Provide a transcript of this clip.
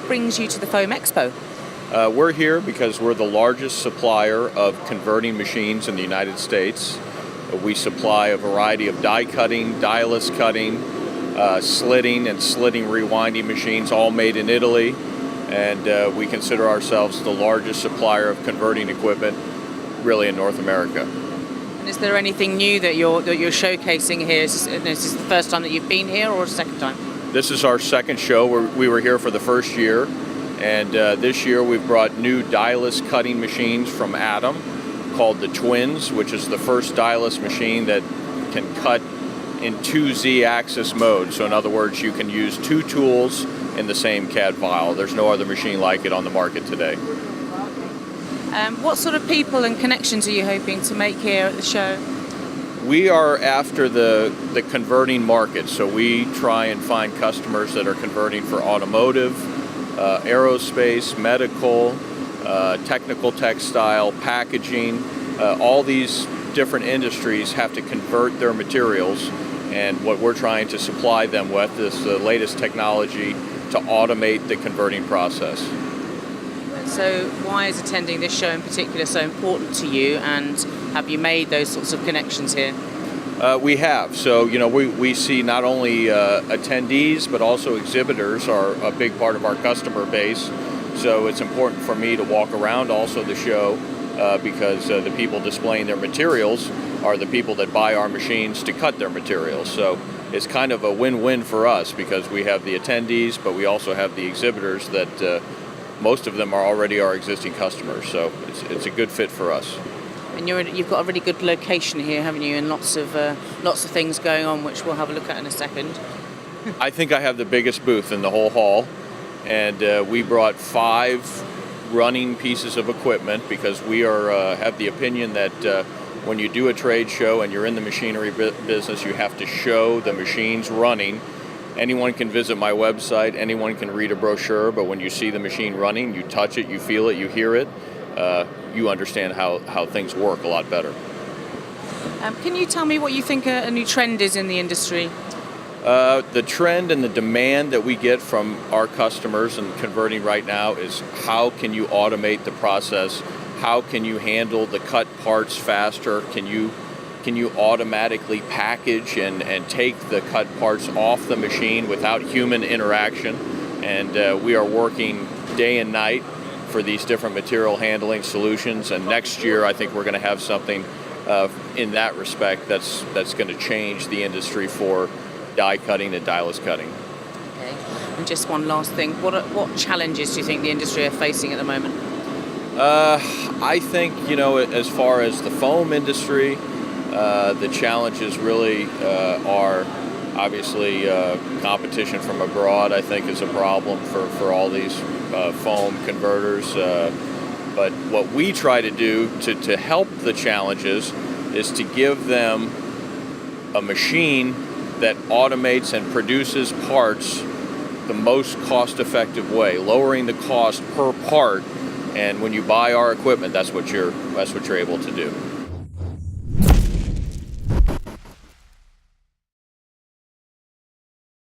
brings you to the FOAM Expo? We're here because we're the largest supplier of converting machines in the United States. We supply a variety of die cutting, dieless cutting, slitting and slitting rewinding machines, all made in Italy. And we consider ourselves the largest supplier of converting equipment really in North America. And is there anything new that you're showcasing here? Is this the first time that you've been here or the second time? This is our second show. We were here for the first year. And this year we've brought new dieless cutting machines from Atom called the Twins, which is the first dieless machine that can cut in 2 Z-axis mode. So in other words, you can use 2 tools in the same CAD file. There's no other machine like it on the market today. What sort of people and connections are you hoping to make here at the show? We are after the converting market. So we try and find customers that are converting for automotive, aerospace, medical, technical textile, packaging. All these different industries have to convert their materials, and what we're trying to supply them with is the latest technology to automate the converting process. So why is attending this show in particular so important to you, and have you made those sorts of connections here? We have. So, we see not only attendees, but also exhibitors are a big part of our customer base. So it's important for me to walk around also the show because the people displaying their materials are the people that buy our machines to cut their materials. So it's kind of a win-win for us because we have the attendees, but we also have the exhibitors that most of them are already our existing customers. So it's a good fit for us. And you've got a really good location here, haven't you? And lots of things going on, which we'll have a look at in a second. I think I have the biggest booth in the whole hall, and we brought 5 running pieces of equipment because we have the opinion that when you do a trade show and you're in the machinery business, you have to show the machines running. Anyone can visit my website, anyone can read a brochure, but when you see the machine running, you touch it, you feel it, you hear it, you understand how things work a lot better. Can you tell me what you think a new trend is in the industry? The trend and the demand that we get from our customers and converting right now is how can you automate the process? How can you handle the cut parts faster? Can you automatically package and take the cut parts off the machine without human interaction? And we are working day and night for these different material handling solutions, and next year I think we're going to have something in that respect that's going to change the industry for die cutting and dieless cutting. Okay. And just one last thing, what challenges do you think the industry are facing at the moment? I think, as far as the foam industry, the challenges really are obviously competition from abroad. I think is a problem for all these foam converters. But what we try to do to help the challenges is to give them a machine that automates and produces parts the most cost-effective way, lowering the cost per part. And when you buy our equipment, that's what you're able to do.